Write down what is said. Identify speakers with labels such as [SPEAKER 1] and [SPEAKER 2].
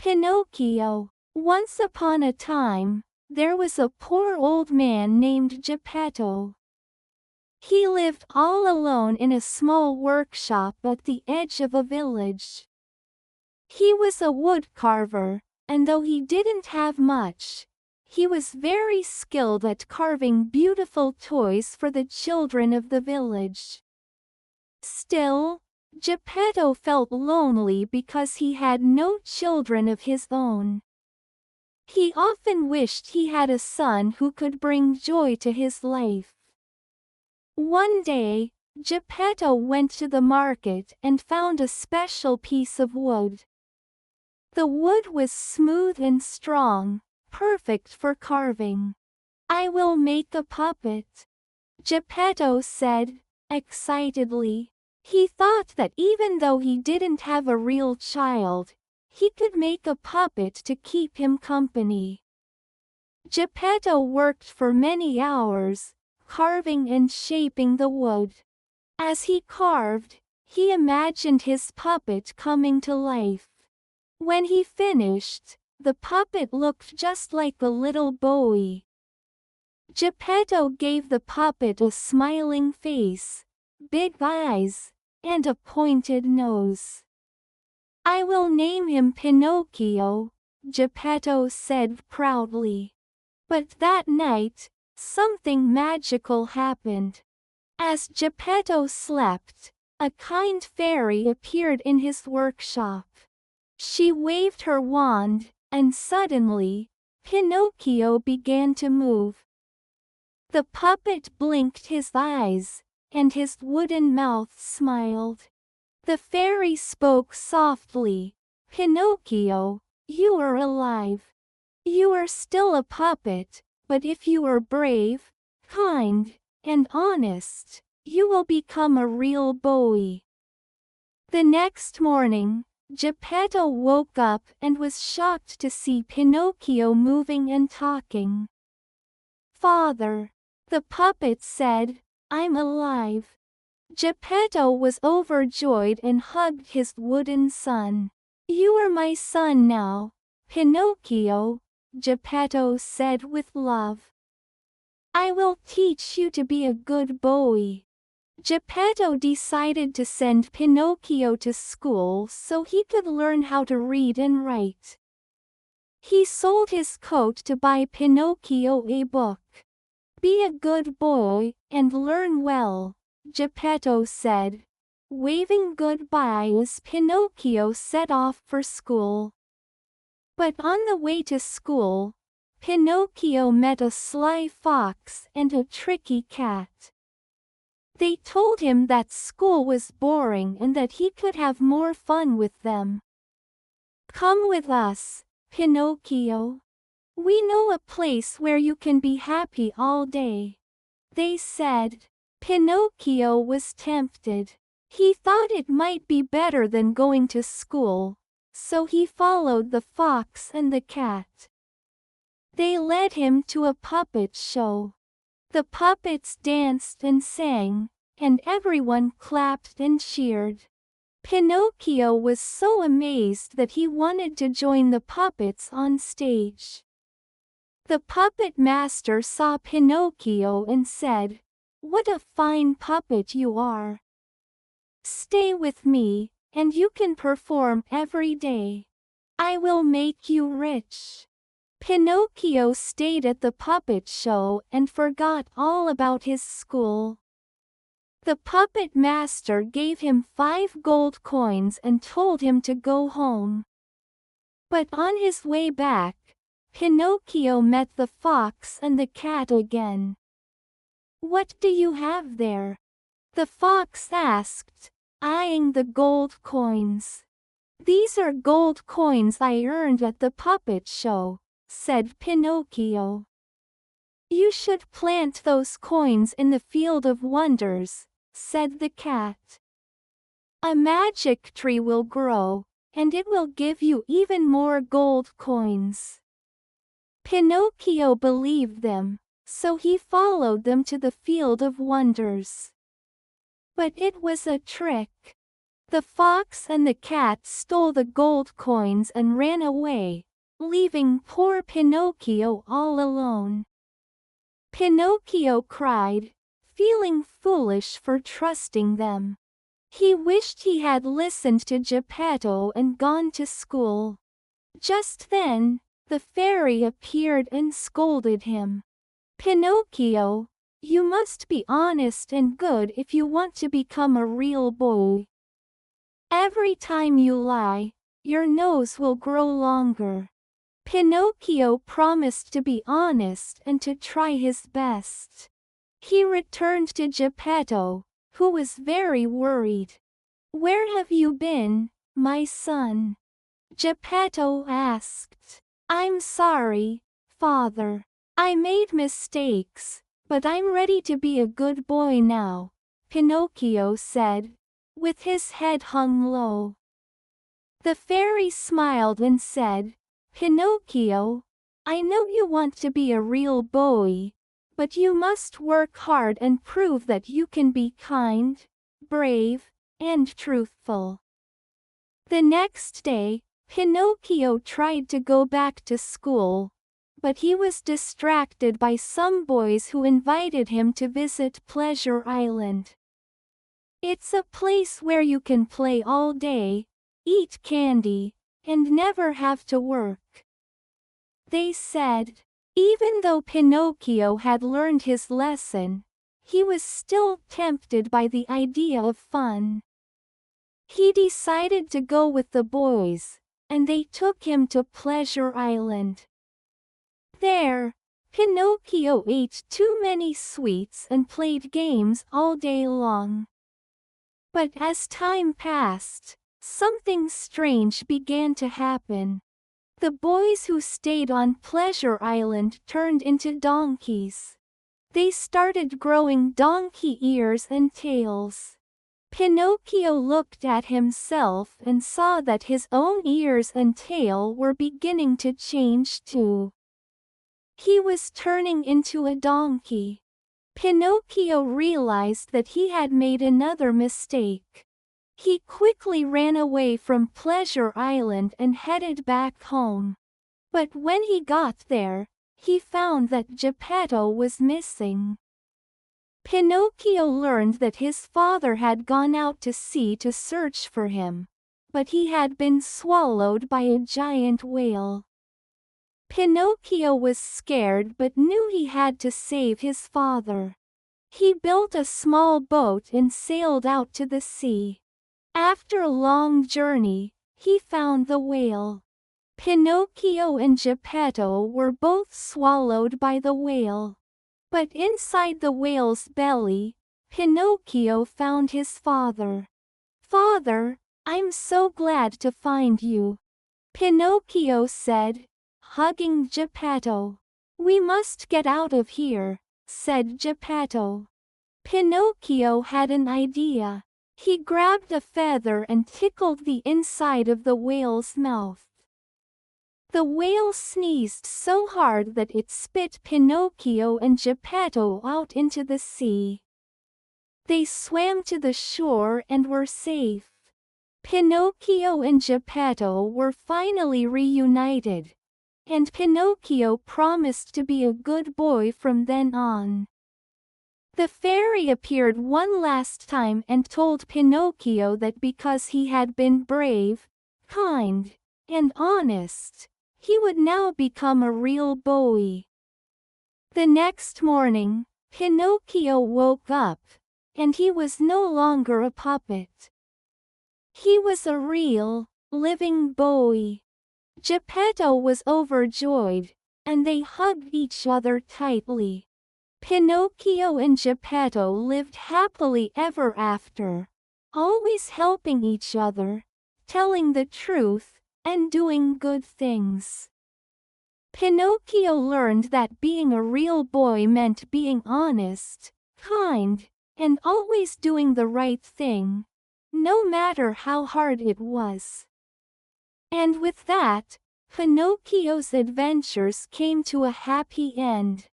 [SPEAKER 1] Pinocchio. Once upon a time, there was a poor old man named Geppetto. He lived all alone in a small workshop at the edge of a village. He was a wood carver, and though he didn't have much, he was very skilled at carving beautiful toys for the children of the village. Still, Geppetto felt lonely because he had no children of his own. He often wished he had a son who could bring joy to his life. One day, Geppetto went to the market and found a special piece of wood. The wood was smooth and strong, perfect for carving. "I will make a puppet," Geppetto said, excitedly. He thought that even though he didn't have a real child, he could make a puppet to keep him company. Geppetto worked for many hours, carving and shaping the wood. As he carved, he imagined his puppet coming to life. When he finished, the puppet looked just like a little boy. Geppetto gave the puppet a smiling face, big eyes, and a pointed nose. "I will name him Pinocchio," Geppetto said proudly. But that night, something magical happened. As Geppetto slept, a kind fairy appeared in his workshop. She waved her wand, and suddenly, Pinocchio began to move. The puppet blinked his eyes, and his wooden mouth smiled. The fairy spoke softly, "Pinocchio, you are alive. You are still a puppet, but if you are brave, kind, and honest, you will become a real boy." The next morning, Geppetto woke up and was shocked to see Pinocchio moving and talking. "Father," the puppet said, "I'm alive." Geppetto was overjoyed and hugged his wooden son. "You are my son now, Pinocchio," Geppetto said with love. "I will teach you to be a good boy." Geppetto decided to send Pinocchio to school so he could learn how to read and write. He sold his coat to buy Pinocchio a book. "Be a good boy, and learn well," Geppetto said. Waving goodbye as Pinocchio set off for school. But on the way to school, Pinocchio met a sly fox and a tricky cat. They told him that school was boring and that he could have more fun with them. "Come with us, Pinocchio. We know a place where you can be happy all day," they said. Pinocchio was tempted. He thought it might be better than going to school, so he followed the fox and the cat. They led him to a puppet show. The puppets danced and sang, and everyone clapped and cheered. Pinocchio was so amazed that he wanted to join the puppets on stage. The puppet master saw Pinocchio and said, "What a fine puppet you are. Stay with me, and you can perform every day. I will make you rich." Pinocchio stayed at the puppet show and forgot all about his school. The puppet master gave him 5 gold coins and told him to go home. But on his way back, Pinocchio met the fox and the cat again. "What do you have there?" the fox asked, eyeing the gold coins. "These are gold coins I earned at the puppet show," said Pinocchio. "You should plant those coins in the field of wonders," said the cat. "A magic tree will grow, and it will give you even more gold coins." Pinocchio believed them, so he followed them to the field of wonders. But it was a trick. The fox and the cat stole the gold coins and ran away, leaving poor Pinocchio all alone. Pinocchio cried, feeling foolish for trusting them. He wished he had listened to Geppetto and gone to school. Just then, the fairy appeared and scolded him. "Pinocchio, you must be honest and good if you want to become a real boy. Every time you lie, your nose will grow longer." Pinocchio promised to be honest and to try his best. He returned to Geppetto, who was very worried. "Where have you been, my son?" Geppetto asked. "I'm sorry, father. I made mistakes, but I'm ready to be a good boy now," Pinocchio said, with his head hung low. The fairy smiled and said, "Pinocchio, I know you want to be a real boy, but you must work hard and prove that you can be kind, brave, and truthful." The next day, Pinocchio tried to go back to school, but he was distracted by some boys who invited him to visit Pleasure Island. "It's a place where you can play all day, eat candy, and never have to work," they said. Even though Pinocchio had learned his lesson, he was still tempted by the idea of fun. He decided to go with the boys, and they took him to Pleasure Island. There, Pinocchio ate too many sweets and played games all day long. But as time passed, something strange began to happen. The boys who stayed on Pleasure Island turned into donkeys. They started growing donkey ears and tails. Pinocchio looked at himself and saw that his own ears and tail were beginning to change too. He was turning into a donkey. Pinocchio realized that he had made another mistake. He quickly ran away from Pleasure Island and headed back home. But when he got there, he found that Geppetto was missing. Pinocchio learned that his father had gone out to sea to search for him, but he had been swallowed by a giant whale. Pinocchio was scared but knew he had to save his father. He built a small boat and sailed out to the sea. After a long journey, he found the whale. Pinocchio and Geppetto were both swallowed by the whale. But inside the whale's belly, Pinocchio found his father. "Father, I'm so glad to find you," Pinocchio said, hugging Geppetto. "We must get out of here," said Geppetto. Pinocchio had an idea. He grabbed a feather and tickled the inside of the whale's mouth. The whale sneezed so hard that it spit Pinocchio and Geppetto out into the sea. They swam to the shore and were safe. Pinocchio and Geppetto were finally reunited, and Pinocchio promised to be a good boy from then on. The fairy appeared one last time and told Pinocchio that because he had been brave, kind, and honest, he would now become a real boy. The next morning, Pinocchio woke up, and he was no longer a puppet. He was a real, living boy. Geppetto was overjoyed, and they hugged each other tightly. Pinocchio and Geppetto lived happily ever after, always helping each other, telling the truth, and doing good things. Pinocchio learned that being a real boy meant being honest, kind, and always doing the right thing, no matter how hard it was. And with that, Pinocchio's adventures came to a happy end.